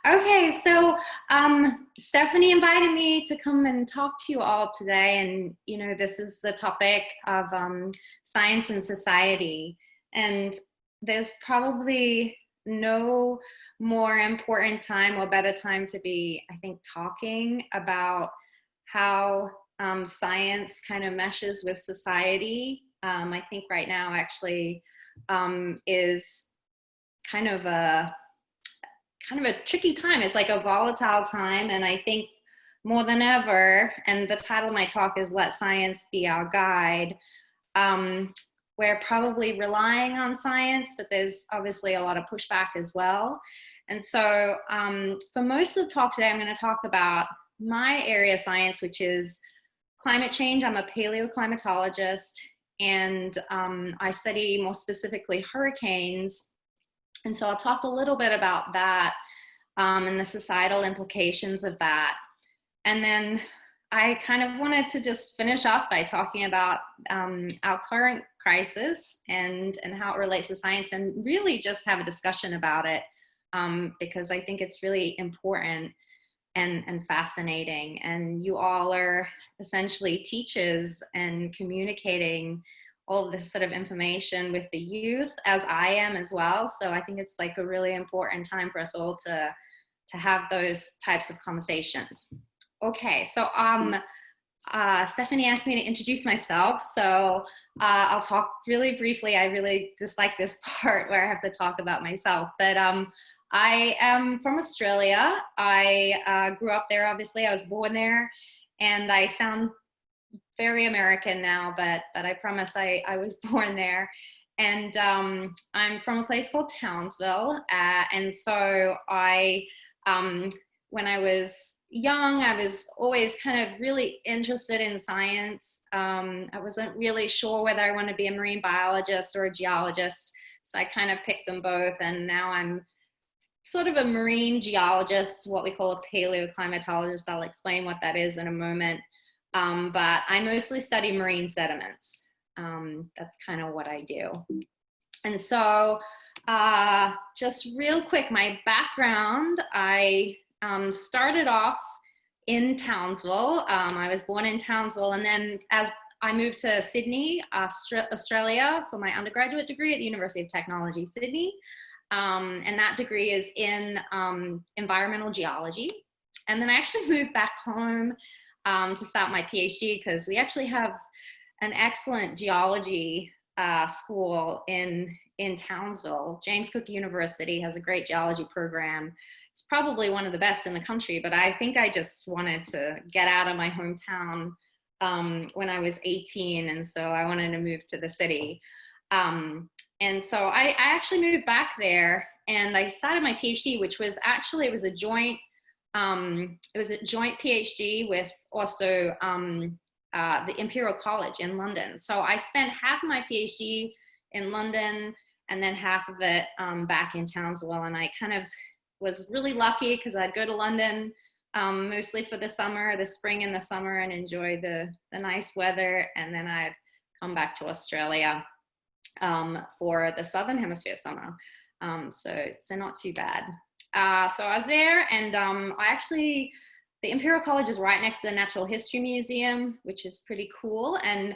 Okay, so Stephanie invited me to come and talk to you all today, and this is the topic of science and society. And there's probably no more important time or better time to be, I think, talking about how science kind of meshes with society. I think right now actually is kind of a tricky time. It's like a volatile time. And I think more than ever, and the title of my talk is Let Science Be Our Guide. We're probably relying on science, but there's obviously a lot of pushback as well. And so for most of the talk today, I'm going to talk about my area of science, which is climate change. I'm a paleoclimatologist, and I study more specifically hurricanes. And so I'll talk a little bit about that and the societal implications of that. And then I kind of wanted to just finish off by talking about our current crisis and how it relates to science, and really just have a discussion about it because I think it's really important and fascinating. And you all are essentially teachers and communicating all of this sort of information with the youth, as I am as well. So I think it's like a really important time for us all to have those types of conversations. Okay, so Stephanie asked me to introduce myself, so I'll talk really briefly. I really dislike this part where I have to talk about myself, but I am from Australia. I grew up there, obviously. I was born there, and I sound very American now, but I promise I was born there. And I'm from a place called Townsville. And so when I was young, I was always kind of really interested in science. I wasn't really sure whether I wanted to be a marine biologist or a geologist. So I kind of picked them both. And now I'm sort of a marine geologist, what we call a paleoclimatologist. I'll explain what that is in a moment. But I mostly study marine sediments. That's kind of what I do. And so just real quick, my background, I started off in Townsville. I was born in Townsville, and then as I moved to Sydney, Australia for my undergraduate degree at the University of Technology, Sydney. And that degree is in environmental geology. And then I actually moved back home to start my PhD, because we actually have an excellent geology school in Townsville. James Cook University has a great geology program. It's probably one of the best in the country, but I think I just wanted to get out of my hometown when I was 18, and so I wanted to move to the city. And so I actually moved back there, and I started my PhD, which was actually, it was a joint PhD with also the Imperial College in London. So I spent half of my PhD in London and then half of it back in Townsville. And I kind of was really lucky because I'd go to London mostly for the summer, the spring and the summer, and enjoy the nice weather. And then I'd come back to Australia for the Southern Hemisphere summer. So not too bad. So I was there, and the Imperial College is right next to the Natural History Museum, which is pretty cool. And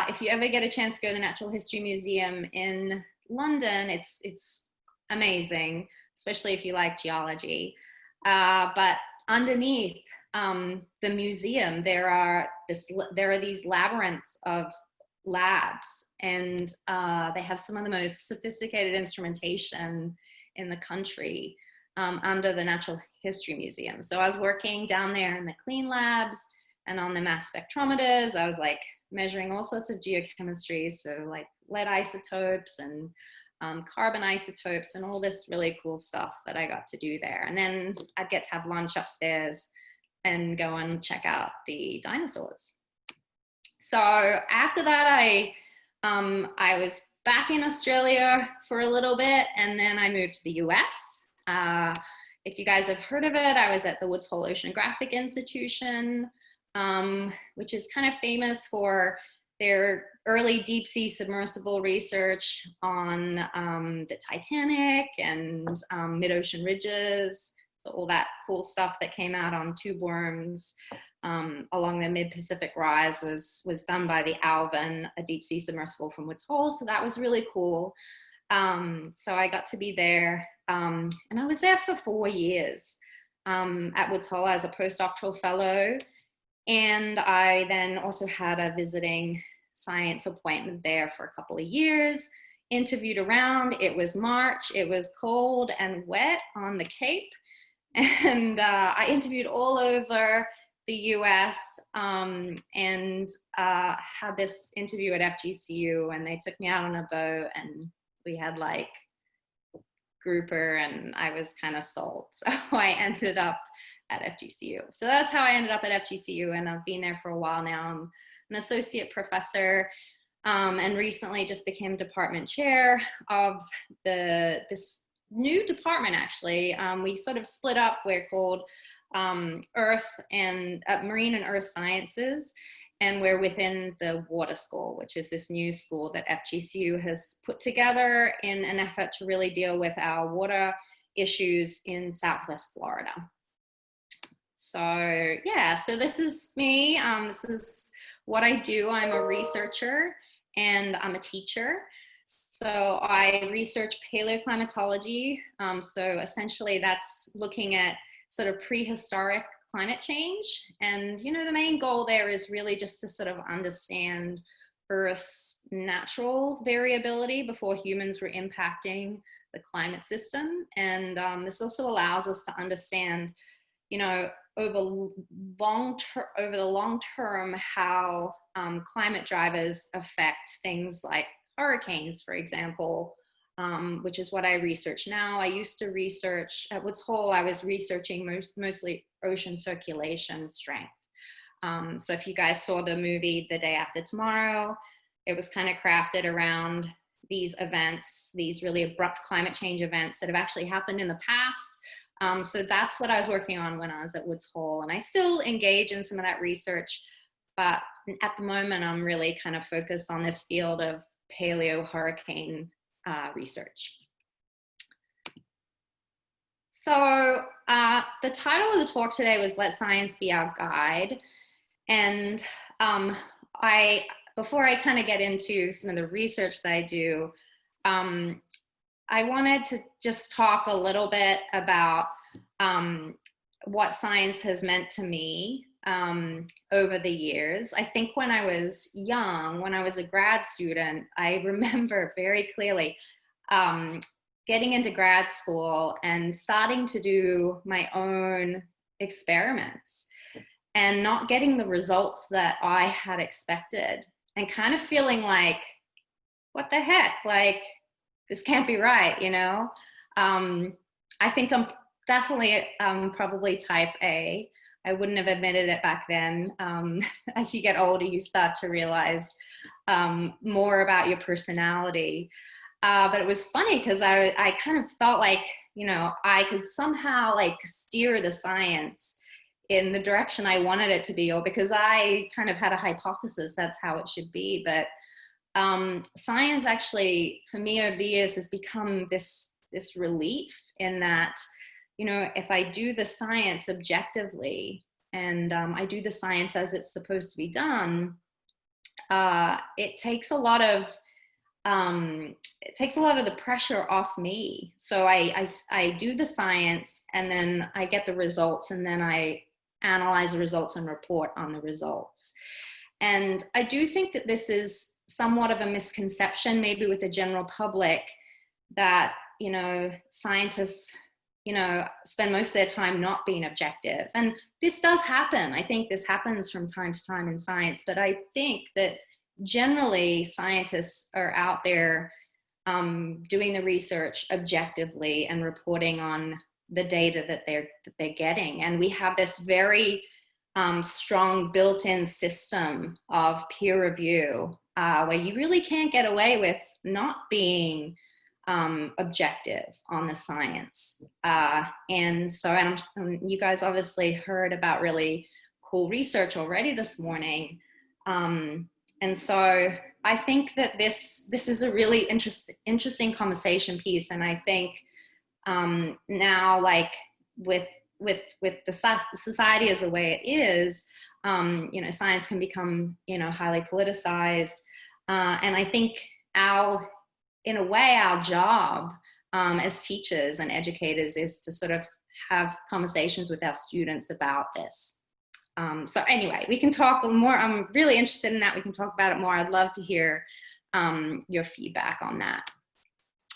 if you ever get a chance to go to the Natural History Museum in London, it's amazing, especially if you like geology. But underneath the museum, there are these labyrinths of labs, and they have some of the most sophisticated instrumentation in the country under the Natural History Museum. So I was working down there in the clean labs and on the mass spectrometers. I was like measuring all sorts of geochemistry, so like lead isotopes and carbon isotopes and all this really cool stuff that I got to do there. And then I'd get to have lunch upstairs and go and check out the dinosaurs. So after that, I was back in Australia for a little bit, and then I moved to the US. If you guys have heard of it, I was at the Woods Hole Oceanographic Institution, which is kind of famous for their early deep sea submersible research on the Titanic and mid-ocean ridges. So all that cool stuff that came out on tube worms along the mid-Pacific rise was done by the Alvin, a deep sea submersible from Woods Hole. So that was really cool. So I got to be there, and I was there for 4 years at Woods Hole as a postdoctoral fellow. And I then also had a visiting science appointment there for a couple of years, interviewed around. It was March, it was cold and wet on the Cape. And I interviewed all over the US and had this interview at FGCU, and they took me out on a boat and we had like grouper, and I was kind of sold. So I ended up at FGCU. So that's how I ended up at FGCU, and I've been there for a while now. I'm an associate professor and recently just became department chair of this new department, actually. We sort of split up. We're called Earth and Marine and Earth Sciences, and we're within the water school, which is this new school that FGCU has put together in an effort to really deal with our water issues in Southwest Florida. So yeah, so this is me. This is what I do. I'm a researcher and I'm a teacher. So I research paleoclimatology. So essentially that's looking at sort of prehistoric climate change. And, you know, the main goal there is really just to sort of understand Earth's natural variability before humans were impacting the climate system. And this also allows us to understand, you know, over the long term, how climate drivers affect things like hurricanes, for example, which is what I research now. I used to research at Woods Hole. I was researching mostly ocean circulation strength. So if you guys saw the movie The Day After Tomorrow, it was kind of crafted around these events, these really abrupt climate change events that have actually happened in the past. So that's what I was working on when I was at Woods Hole. And I still engage in some of that research, but at the moment, I'm really kind of focused on this field of paleo hurricane research. So the title of the talk today was Let Science Be Our Guide. And before I kind of get into some of the research that I do, I wanted to just talk a little bit about what science has meant to me over the years. I think when I was young, when I was a grad student, I remember very clearly getting into grad school and starting to do my own experiments and not getting the results that I had expected, and kind of feeling like, what the heck, like, this can't be right, you know? I think I'm definitely probably type A. I wouldn't have admitted it back then. As you get older, you start to realize more about your personality. But it was funny because I kind of felt like, you know, I could somehow like steer the science in the direction I wanted it to be, or because I kind of had a hypothesis that's how it should be. But science actually, for me over the years, has become this relief in that, you know, if I do the science objectively and I do the science as it's supposed to be done, it takes a lot of the pressure off me. So I do the science and then I get the results, and then I analyze the results and report on the results. And I do think that this is somewhat of a misconception, maybe with the general public, that, you know, scientists, you know, spend most of their time not being objective. And this does happen. I think this happens from time to time in science, but I think that generally scientists are out there doing the research objectively and reporting on the data that they're getting. And we have this very strong built-in system of peer review where you really can't get away with not being objective on the science. And so you guys obviously heard about really cool research already this morning. And so I think that this is a really interesting conversation piece. And I think now, like, with the society as the way it is, you know, science can become, you know, highly politicized. And I think in a way, our job as teachers and educators is to sort of have conversations with our students about this. So anyway, we can talk more. I'm really interested in that. We can talk about it more. I'd love to hear your feedback on that.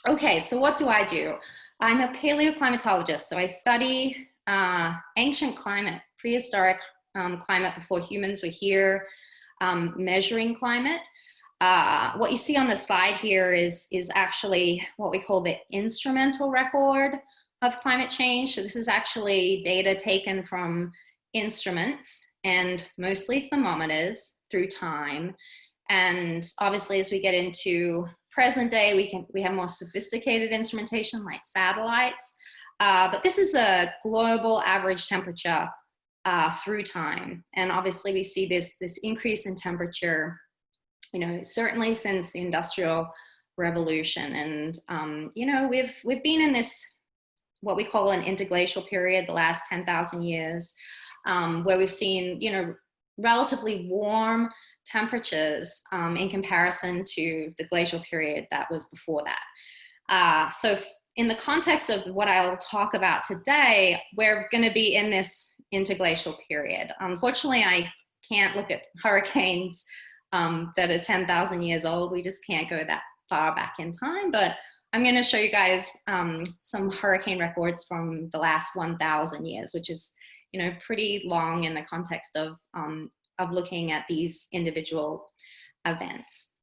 Okay, so what do? I'm a paleoclimatologist, so I study ancient climate, prehistoric climate before humans were here, measuring climate. What you see on the slide here is actually what we call the instrumental record of climate change. So this is actually data taken from instruments and mostly thermometers through time. And obviously, as we get into present day, we have more sophisticated instrumentation like satellites. But this is a global average temperature through time. And obviously, we see this increase in temperature, you know, certainly since the Industrial Revolution. And you know, we've been in this what we call an interglacial period, the last 10,000 years, where we've seen, you know, relatively warm temperatures in comparison to the glacial period that was before that. So in the context of what I'll talk about today, we're going to be in this interglacial period. Unfortunately, I can't look at hurricanes that are 10,000 years old. We just can't go that far back in time, but I'm going to show you guys some hurricane records from the last 1,000 years, which is, you know, pretty long in the context of looking at these individual events.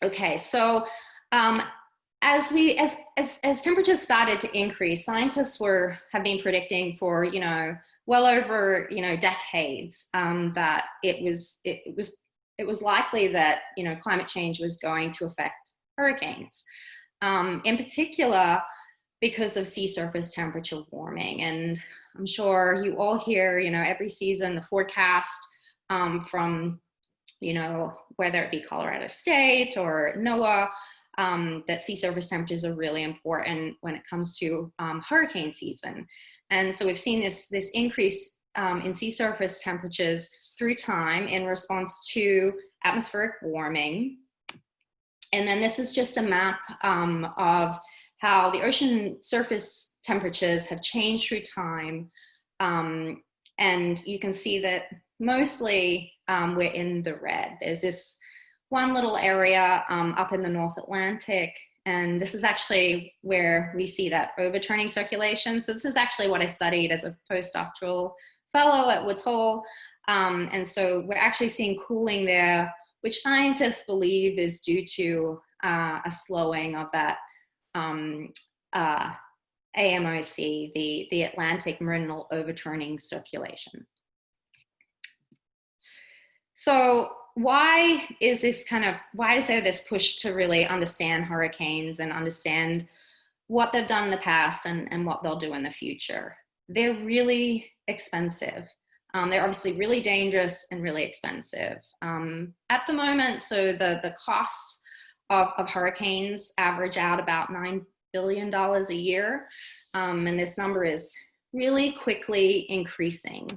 Okay, so as temperatures started to increase, scientists have been predicting for, you know, well over, you know, decades that it was likely that, you know, climate change was going to affect hurricanes. In particular, because of sea surface temperature warming. And I'm sure you all hear, you know, every season the forecast from, you know, whether it be Colorado State or NOAA, that sea surface temperatures are really important when it comes to hurricane season. And so we've seen this increase in sea surface temperatures through time in response to atmospheric warming. And then this is just a map of how the ocean surface temperatures have changed through time. And you can see that mostly we're in the red. There's this one little area up in the North Atlantic, and this is actually where we see that overturning circulation. So this is actually what I studied as a postdoctoral fellow at Woods Hole. And so we're actually seeing cooling there, which scientists believe is due to a slowing of that AMOC, the Atlantic Meridional Overturning Circulation. So why is there this push to really understand hurricanes and understand what they've done in the past and what they'll do in the future? They're really expensive. They're obviously really dangerous and really expensive. At the moment, so the costs of hurricanes average out about $9 billion a year. And this number is really quickly increasing.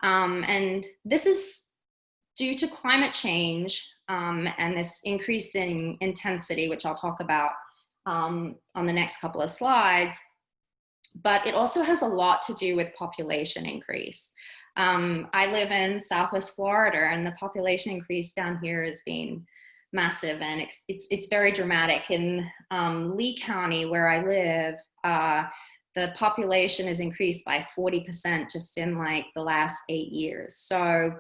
And this is due to climate change and this increasing intensity, which I'll talk about on the next couple of slides. But it also has a lot to do with population increase. I live in Southwest Florida, and the population increase down here has been massive, and it's very dramatic. In Lee County, where I live, the population has increased by 40% just in like the last 8 years. So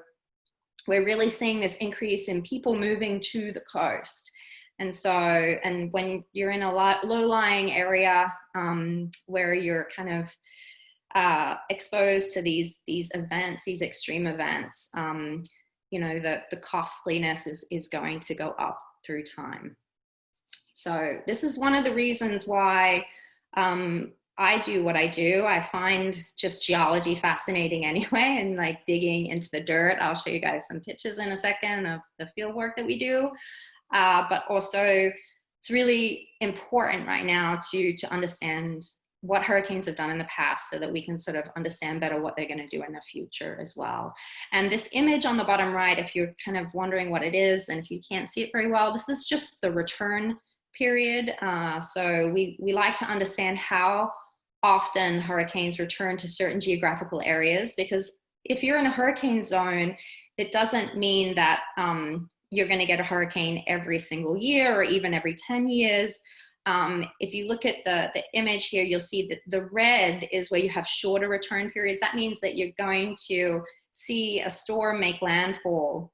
we're really seeing this increase in people moving to the coast. And so, and when you're in a low-lying area where you're kind of exposed to these events, these extreme events, you know, the costliness is going to go up through time. So this is one of the reasons why I do what I do. I find just geology fascinating anyway, and like digging into the dirt. I'll show you guys some pictures in a second of the field work that we do. But also it's really important right now to understand what hurricanes have done in the past so that we can sort of understand better what they're going to do in the future as well. And this image on the bottom right, if you're kind of wondering what it is, and if you can't see it very well, this is just the return period. So we like to understand how often hurricanes return to certain geographical areas, because if you're in a hurricane zone, it doesn't mean that you're going to get a hurricane every single year or even every 10 years. If you look at the image here, you'll see that the red is where you have shorter return periods. That means that you're going to see a storm make landfall.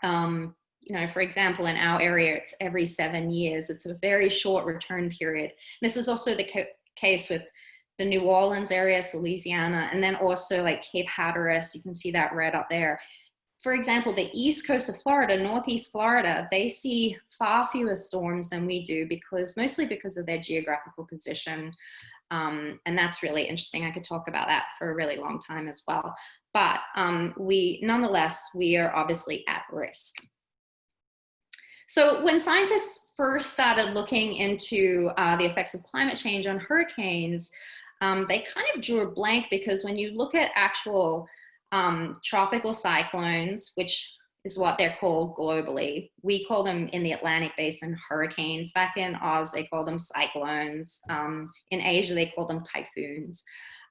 You know, for example, in our area, it's every 7 years. It's a very short return period. This is also the case with the New Orleans area, so Louisiana, and then also like Cape Hatteras. You can see that red up there. For example, the east coast of Florida, northeast Florida, they see far fewer storms than we do, mostly because of their geographical position. And that's really interesting. I could talk about that for a really long time as well. But nonetheless, we are obviously at risk. So when scientists first started looking into the effects of climate change on hurricanes, they kind of drew a blank, because when you look at actual tropical cyclones, which is what they're called globally, we call them in the Atlantic Basin hurricanes. Back in Oz, they call them cyclones. In Asia, they call them typhoons.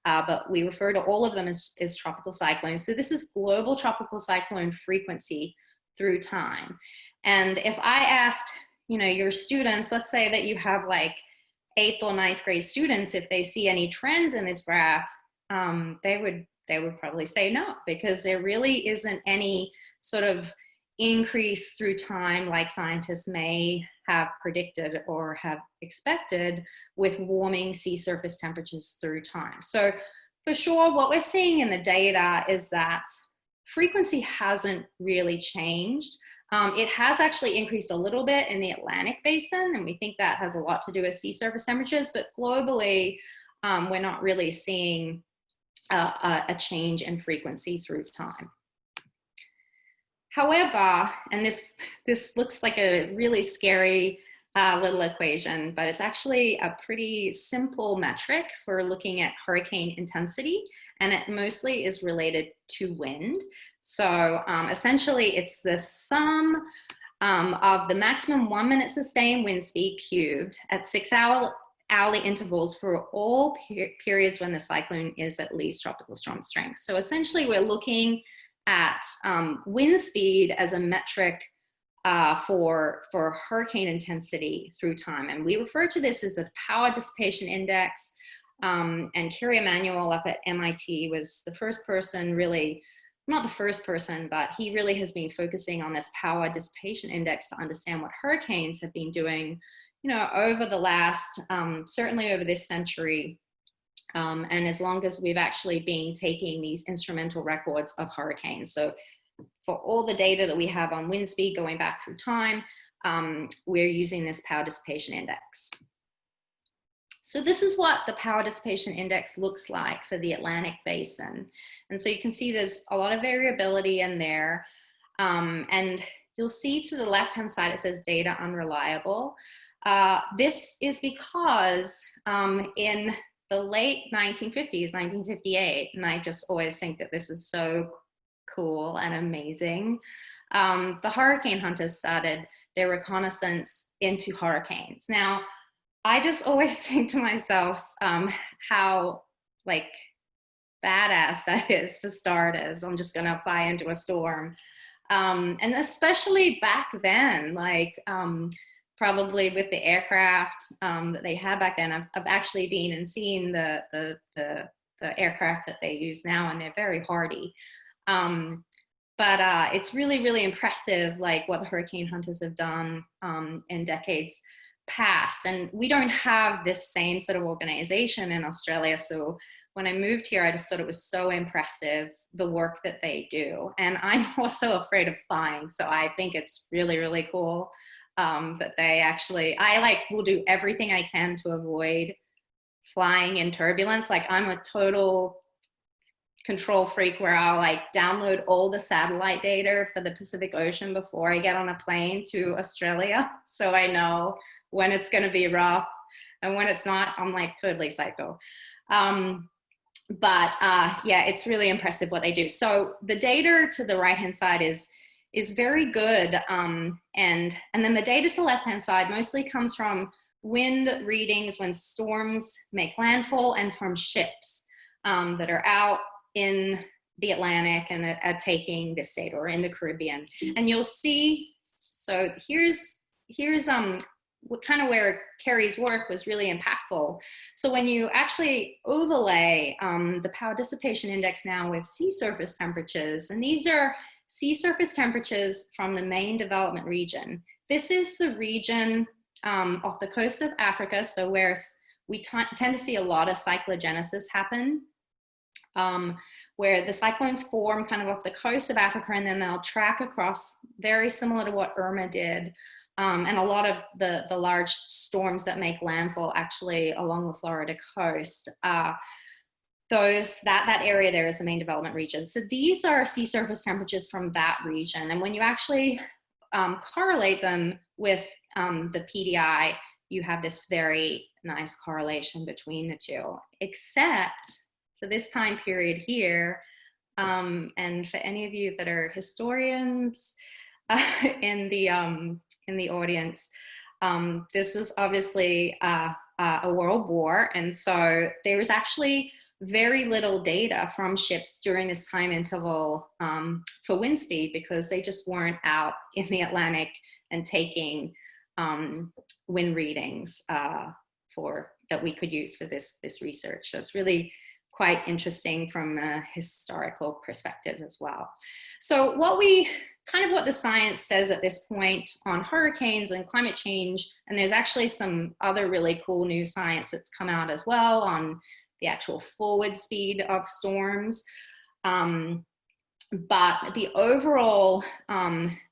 But we refer to all of them as tropical cyclones. So this is global tropical cyclone frequency through time. And if I asked, you know, your students, let's say that you have like 8th or 9th grade students, if they see any trends in this graph, they would probably say no, because there really isn't any sort of increase through time like scientists may have predicted or have expected with warming sea surface temperatures through time. So for sure, what we're seeing in the data is that frequency hasn't really changed. It has actually increased a little bit in the Atlantic Basin, and we think that has a lot to do with sea surface temperatures, but globally, we're not really seeing a change in frequency through time. However, and this looks like a really scary little equation, but it's actually a pretty simple metric for looking at hurricane intensity, and it mostly is related to wind. So essentially, it's the sum of the maximum 1 minute sustained wind speed cubed at 6 hourly intervals for all periods when the cyclone is at least tropical storm strength. So essentially, we're looking at wind speed as a metric for hurricane intensity through time. And we refer to this as a power dissipation index. And Kerry Emanuel up at MIT was the first person, really, not the first person, but he really has been focusing on this power dissipation index to understand what hurricanes have been doing, you know, over the last, certainly over this century, and as long as we've actually been taking these instrumental records of hurricanes. So for all the data that we have on wind speed going back through time, we're using this power dissipation index. So this is what the power dissipation index looks like for the Atlantic Basin. And so you can see there's a lot of variability in there. And you'll see to the left-hand side, it says data unreliable. This is because in the late 1950s, 1958, and I just always think that this is so cool and amazing, the hurricane hunters started their reconnaissance into hurricanes. Now, I just always think to myself how like badass that is for starters. I'm just gonna fly into a storm. And especially back then, like probably with the aircraft that they had back then, I've actually been and seen the aircraft that they use now, and they're very hardy. But it's really, really impressive, like what the hurricane hunters have done in decades past. And we don't have this same sort of organization in Australia. So when I moved here, I just thought it was so impressive, the work that they do. And I'm also afraid of flying. So I think it's really, really cool that they actually, I will do everything I can to avoid flying in turbulence. Like I'm a total control freak where I'll like download all the satellite data for the Pacific Ocean before I get on a plane to Australia. So I know when it's going to be rough. And when it's not, I'm like totally psycho. Yeah, it's really impressive what they do. So the data to the right-hand side is very good. And then the data to the left-hand side mostly comes from wind readings when storms make landfall and from ships that are out in the Atlantic and are taking this data, or in the Caribbean. And you'll see, so here's what kind of where Carrie's work was really impactful. So when you actually overlay the power dissipation index now with sea surface temperatures, and these are sea surface temperatures from the main development region. This is the region off the coast of Africa, so where we tend to see a lot of cyclogenesis happen, where the cyclones form kind of off the coast of Africa, and then they'll track across, very similar to what Irma did. And a lot of the large storms that make landfall actually along the Florida coast, that area there is the main development region. So these are sea surface temperatures from that region. And when you actually correlate them with the PDI, you have this very nice correlation between the two, except for this time period here. And for any of you that are historians in the audience, this was obviously a world war. And so there was actually very little data from ships during this time interval for wind speed, because they just weren't out in the Atlantic and taking wind readings that we could use for this research. So it's really quite interesting from a historical perspective as well. So what the science says at this point on hurricanes and climate change, and there's actually some other really cool new science that's come out as well on the actual forward speed of storms. But the overall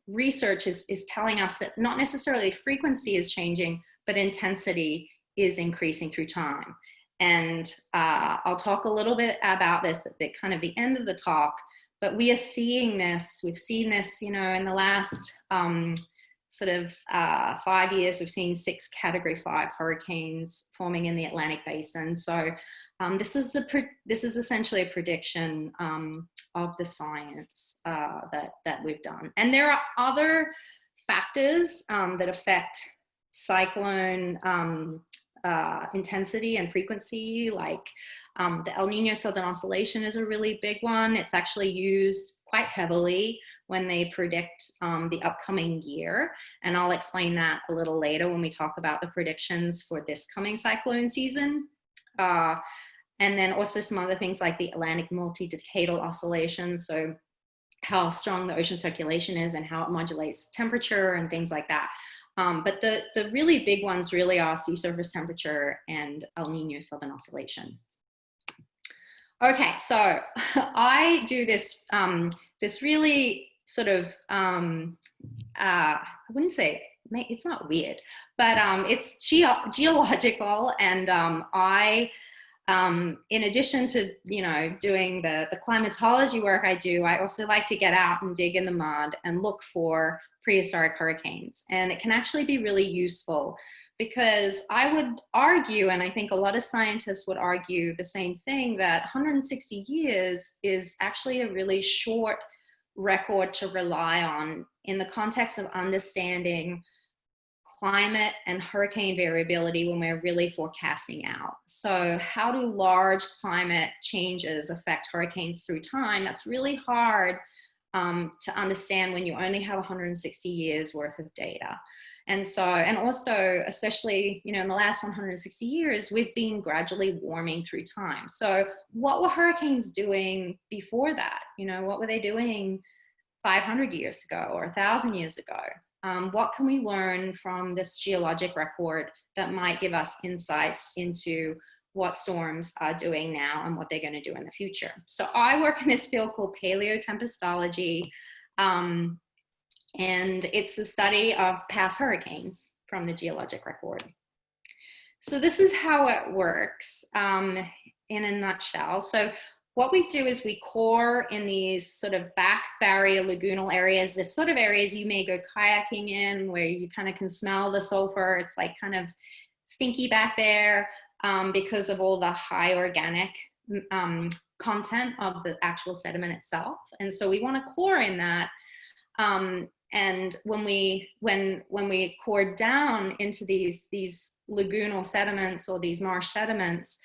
research is telling us that not necessarily frequency is changing, but intensity is increasing through time. And I'll talk a little bit about this at the kind of the end of the talk, but we are seeing this, we've seen this, in the last 5 years, we've seen 6 Category 5 hurricanes forming in the Atlantic Basin. So this is essentially a prediction of the science that we've done. And there are other factors that affect cyclone intensity and frequency, like the El Nino Southern Oscillation is a really big one. It's actually used quite heavily when they predict the upcoming year. And I'll explain that a little later when we talk about the predictions for this coming cyclone season. And then also some other things like the Atlantic multi-decadal oscillation. So how strong the ocean circulation is and how it modulates temperature and things like that. But the really big ones really are sea surface temperature and El Nino Southern Oscillation. Okay, so I do this, this really sort of, I wouldn't say, it's not weird, but it's geological. And in addition to, doing the climatology work I do, I also like to get out and dig in the mud and look for prehistoric hurricanes. And it can actually be really useful, because I would argue, and I think a lot of scientists would argue the same thing, that 160 years is actually a really short record to rely on in the context of understanding climate and hurricane variability when we're really forecasting out. So how do large climate changes affect hurricanes through time? That's really hard to understand when you only have 160 years worth of data. And so, and also, especially, in the last 160 years, we've been gradually warming through time. So what were hurricanes doing before that? What were they doing 500 years ago or 1,000 years ago? What can we learn from this geologic record that might give us insights into what storms are doing now and what they're going to do in the future? So I work in this field called Paleotempestology, and it's the study of past hurricanes from the geologic record. So this is how it works in a nutshell. So what we do is we core in these sort of back barrier lagoonal areas, the sort of areas you may go kayaking in, where you kind of can smell the sulfur. It's like kind of stinky back there because of all the high organic content of the actual sediment itself. And so we want to chlorine that. And when we core down into these lagoonal sediments or these marsh sediments,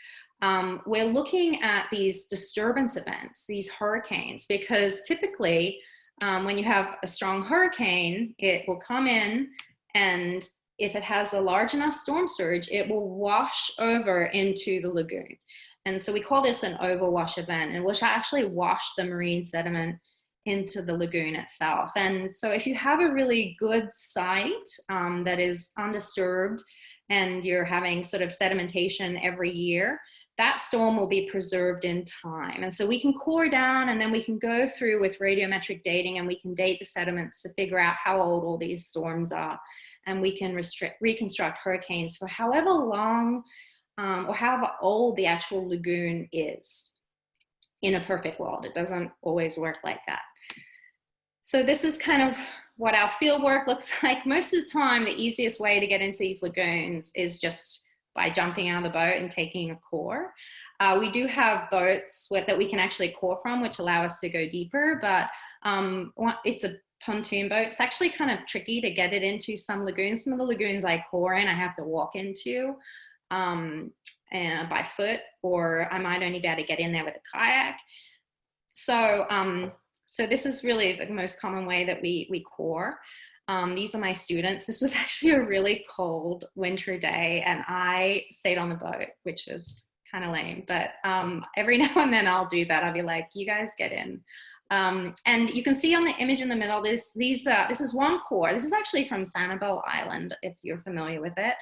we're looking at these disturbance events, these hurricanes, because typically when you have a strong hurricane, it will come in, and if it has a large enough storm surge, it will wash over into the lagoon. And so we call this an overwash event, and which actually wash the marine sediment into the lagoon itself. And so if you have a really good site that is undisturbed and you're having sort of sedimentation every year, that storm will be preserved in time. And so we can core down, and then we can go through with radiometric dating, and we can date the sediments to figure out how old all these storms are. And we can reconstruct hurricanes for however long or however old the actual lagoon is. In a perfect world, it doesn't always work like that. So this is kind of what our field work looks like. Most of the time, the easiest way to get into these lagoons is just by jumping out of the boat and taking a core. We do have boats that we can actually core from, which allow us to go deeper, but it's a pontoon boat. It's actually kind of tricky to get it into some lagoons. Some of the lagoons I core in, I have to walk into by foot, or I might only be able to get in there with a kayak. So, so this is really the most common way that we core. These are my students. This was actually a really cold winter day, and I stayed on the boat, which was kind of lame. But every now and then I'll do that. I'll be like, you guys get in. And you can see on the image in the middle, this is one core. This is actually from Sanibel Island, if you're familiar with it.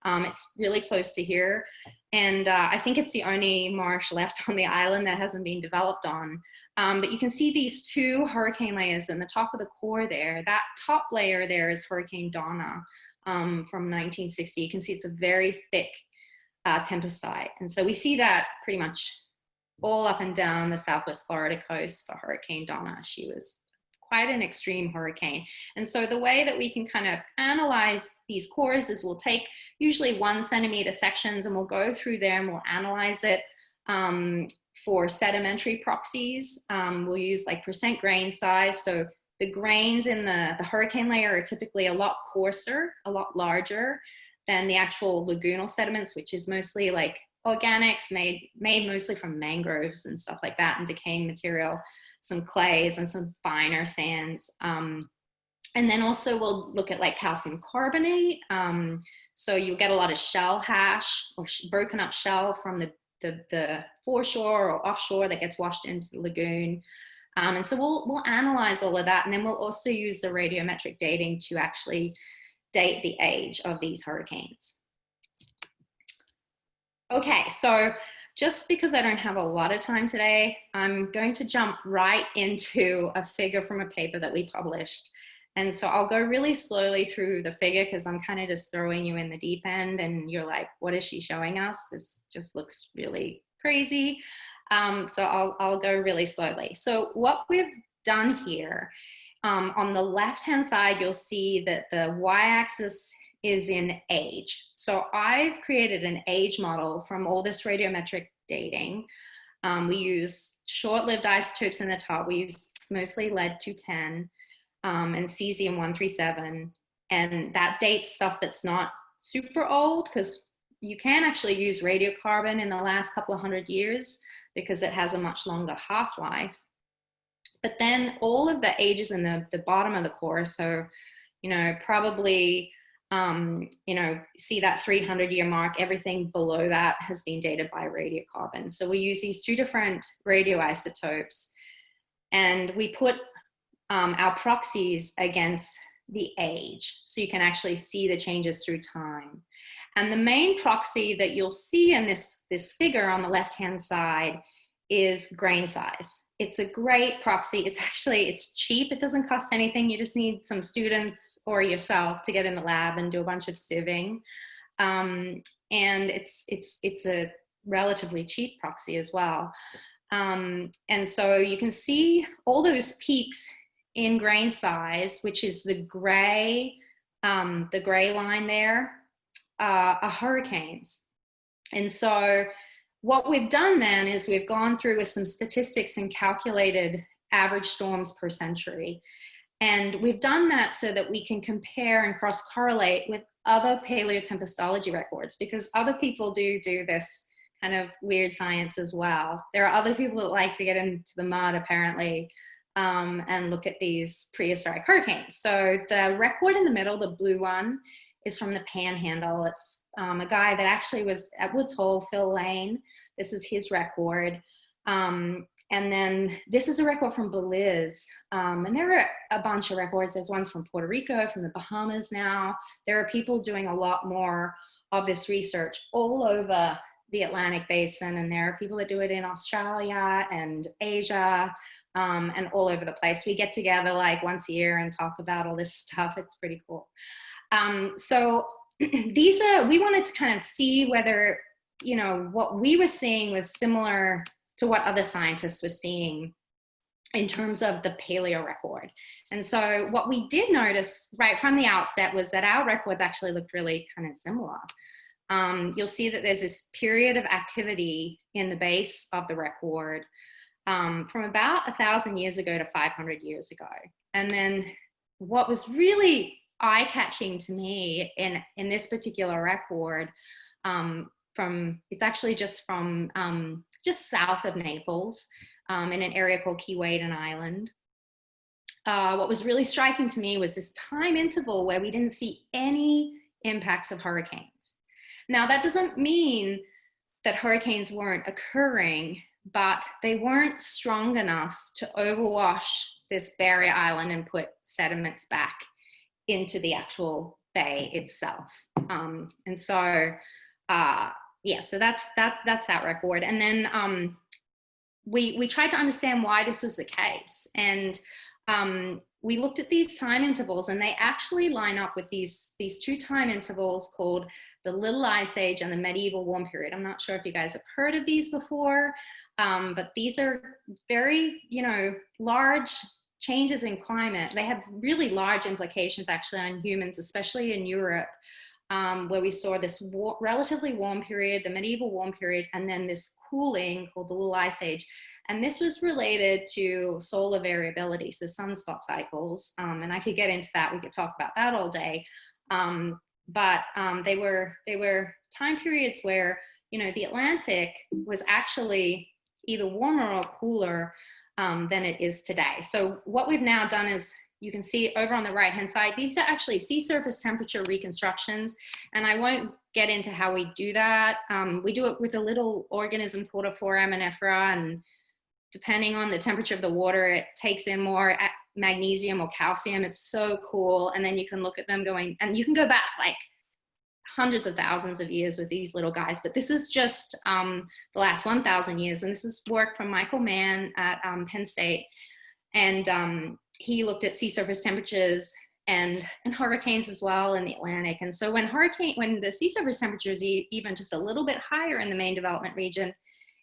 It's really close to here. And I think it's the only marsh left on the island that hasn't been developed on. But you can see these two hurricane layers in the top of the core there. That top layer there is Hurricane Donna from 1960. You can see it's a very thick tempest site. And so we see that pretty much all up and down the Southwest Florida coast for Hurricane Donna. She was quite an extreme hurricane. And so the way that we can kind of analyze these cores is we'll take usually 1 centimeter sections, and we'll go through there and we'll analyze it for sedimentary proxies. We'll use like percent grain size. So the grains in the hurricane layer are typically a lot coarser, a lot larger than the actual lagoonal sediments, which is mostly like organics made mostly from mangroves and stuff like that, and decaying material, some clays and some finer sands. And then also we'll look at like calcium carbonate. So you'll get a lot of shell hash or broken up shell from the foreshore or offshore that gets washed into the lagoon. And so we'll analyze all of that. And then we'll also use the radiometric dating to actually date the age of these hurricanes. Okay, so just because I don't have a lot of time today, I'm going to jump right into a figure from a paper that we published. And so I'll go really slowly through the figure because I'm kind of just throwing you in the deep end and you're like, what is she showing us? This just looks really crazy. So I'll go really slowly. So what we've done here, on the left-hand side, you'll see that the y-axis is in age. So I've created an age model from all this radiometric dating. We use short-lived isotopes in the top. We use mostly lead-210 and cesium-137. And that dates stuff that's not super old, because you can actually use radiocarbon in the last couple of 100 years because it has a much longer half-life. But then all of the ages in the bottom of the core, so, probably, see that 300-year mark, everything below that has been dated by radiocarbon. So we use these two different radioisotopes, and we put our proxies against the age, so you can actually see the changes through time. And the main proxy that you'll see in this figure on the left-hand side is grain size. It's a great proxy. It's cheap. It doesn't cost anything. You just need some students or yourself to get in the lab and do a bunch of sieving. And it's a relatively cheap proxy as well. And so you can see all those peaks in grain size, which is the gray line there. are hurricanes. And so what we've done then is we've gone through with some statistics and calculated average storms per century. And we've done that so that we can compare and cross-correlate with other paleotempestology records, because other people do this kind of weird science as well. There are other people that like to get into the mud, apparently, and look at these prehistoric hurricanes. So the record in the middle, the blue one, is from the Panhandle. It's a guy that actually was at Woods Hole, Phil Lane. This is his record. And then this is a record from Belize. And there are a bunch of records. There's ones from Puerto Rico, from the Bahamas now. There are people doing a lot more of this research all over the Atlantic Basin. And there are people that do it in Australia and Asia and all over the place. We get together like once a year and talk about all this stuff. It's pretty cool. So we wanted to kind of see whether, you know, what we were seeing was similar to what other scientists were seeing in terms of the paleo record. And so what we did notice right from the outset was that our records actually looked really kind of similar. You'll see that there's this period of activity in the base of the record from about 1,000 years ago to 500 years ago. And then what was really eye-catching to me in this particular record, it's actually just from just south of Naples, in an area called Keewaydin Island. What was really striking to me was this time interval where we didn't see any impacts of hurricanes. Now, that doesn't mean that hurricanes weren't occurring, but they weren't strong enough to overwash this barrier island and put sediments back into the actual bay itself. And so, yeah, so that's that record. And then we tried to understand why this was the case. And we looked at these time intervals, and they actually line up with these two time intervals called the Little Ice Age and the Medieval Warm Period. I'm not sure if you guys have heard of these before, but these are very, you know, large changes in climate. They have really large implications actually on humans, especially in Europe, where we saw this relatively warm period, the medieval warm period, and then this cooling called the Little Ice Age. And this was related to solar variability, so sunspot cycles. And I could get into that. We could talk about that all day. But they were time periods where, you know, the Atlantic was actually either warmer or cooler than it is today. So what we've now done is, you can see over on the right-hand side, these are actually sea surface temperature reconstructions. And I won't get into how we do that. We do it with a little organism called a foraminifera, and depending on the temperature of the water, it takes in more magnesium or calcium. It's so cool. And then you can look at them going, and you can go back like hundreds of thousands of years with these little guys. But this is just the last 1,000 years. And this is work from Michael Mann at Penn State. And he looked at sea surface temperatures and hurricanes as well in the Atlantic. And so when the sea surface temperature is even just a little bit higher in the main development region,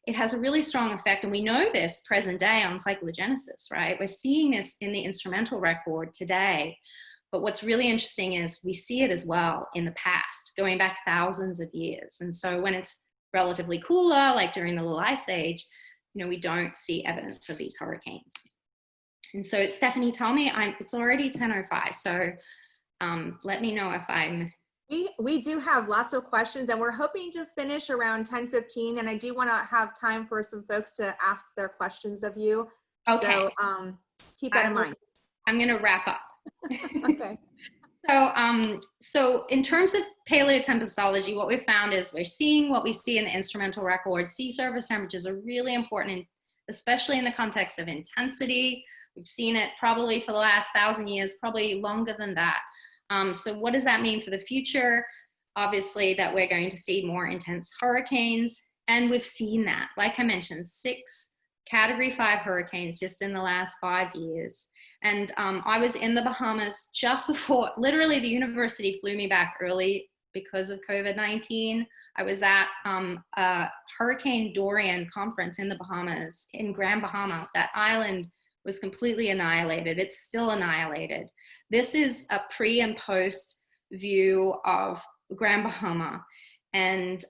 it has a really strong effect. And we know this present day on cyclogenesis, right? We're seeing this in the instrumental record today. But what's really interesting is we see it as well in the past, going back thousands of years. And so when it's relatively cooler, like during the Little Ice Age, you know, we don't see evidence of these hurricanes. And so, Stephanie, tell me, it's already 10:05, so let me know if I'm... We do have lots of questions, and we're hoping to finish around 10:15, and I do want to have time for some folks to ask their questions of you. Okay. So keep that in mind. I'm going to wrap up. Okay. So in terms of paleotempestology, what we found is we're seeing what we see in the instrumental record. Sea surface temperatures are really important, especially in the context of intensity. We've seen it probably for the last 1,000 years, probably longer than that. So what does that mean for the future? Obviously that we're going to see more intense hurricanes, and we've seen that. Like I mentioned, 6 Category 5 hurricanes just in the last 5 years. And I was in the Bahamas just before, literally the university flew me back early because of COVID-19. I was at a Hurricane Dorian conference in the Bahamas, in Grand Bahama. That island was completely annihilated. It's still annihilated. This is a pre and post view of Grand Bahama. And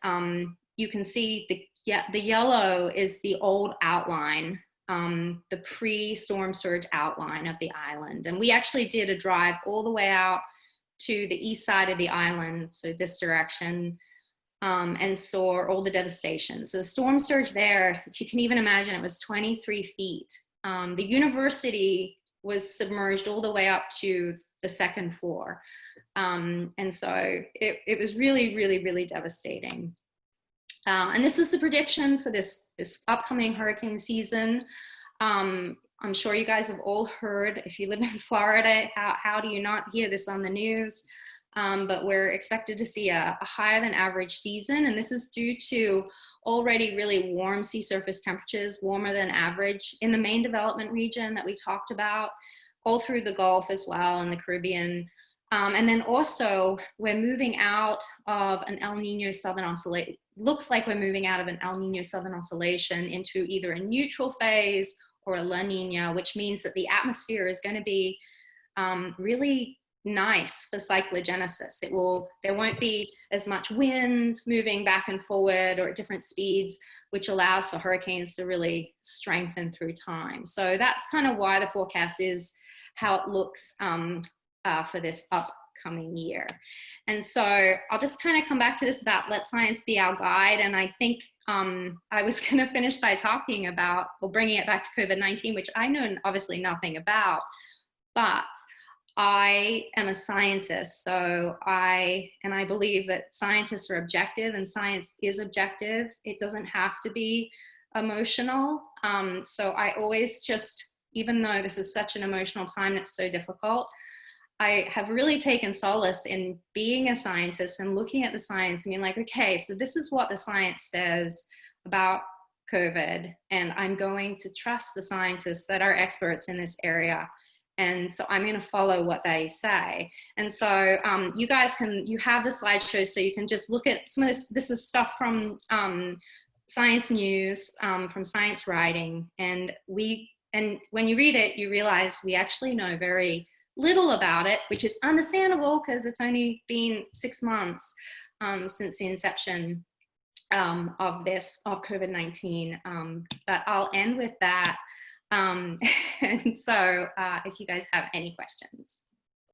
you can see the yellow is the old outline, the pre-storm surge outline of the island. And we actually did a drive all the way out to the east side of the island, so this direction, and saw all the devastation. So the storm surge there, if you can even imagine, it was 23 feet. The university was submerged all the way up to the second floor. And so it was really, really, really devastating. And this is the prediction for this upcoming hurricane season. I'm sure you guys have all heard, if you live in Florida, how do you not hear this on the news? But we're expected to see a higher than average season. And this is due to already really warm sea surface temperatures, warmer than average in the main development region that we talked about, all through the Gulf as well, and the Caribbean. And then also we're moving out of an El Nino southern oscillation. Looks like we're moving out of an El Nino southern oscillation into either a neutral phase or a La Nina, which means that the atmosphere is going to be really nice for cyclogenesis. There won't be as much wind moving back and forward or at different speeds, which allows for hurricanes to really strengthen through time. So that's kind of why the forecast is how it looks for this upcoming year. And so I'll just kind of come back to this about let science be our guide. And I think I was going to finish by talking about, or bringing it back to COVID-19, which I know obviously nothing about, but I am a scientist. So I believe that scientists are objective and science is objective. It doesn't have to be emotional. So I always just, even though this is such an emotional time, it's so difficult, I have really taken solace in being a scientist and looking at the science and being like, okay, so this is what the science says about COVID, and I'm going to trust the scientists that are experts in this area. And so I'm going to follow what they say. And so you guys you have the slideshow, so you can just look at some of this. This is stuff from science news, from science writing. And when you read it, you realize we actually know very little about it, which is understandable because it's only been 6 months since the inception of COVID-19. But I'll end with that. And so if you guys have any questions.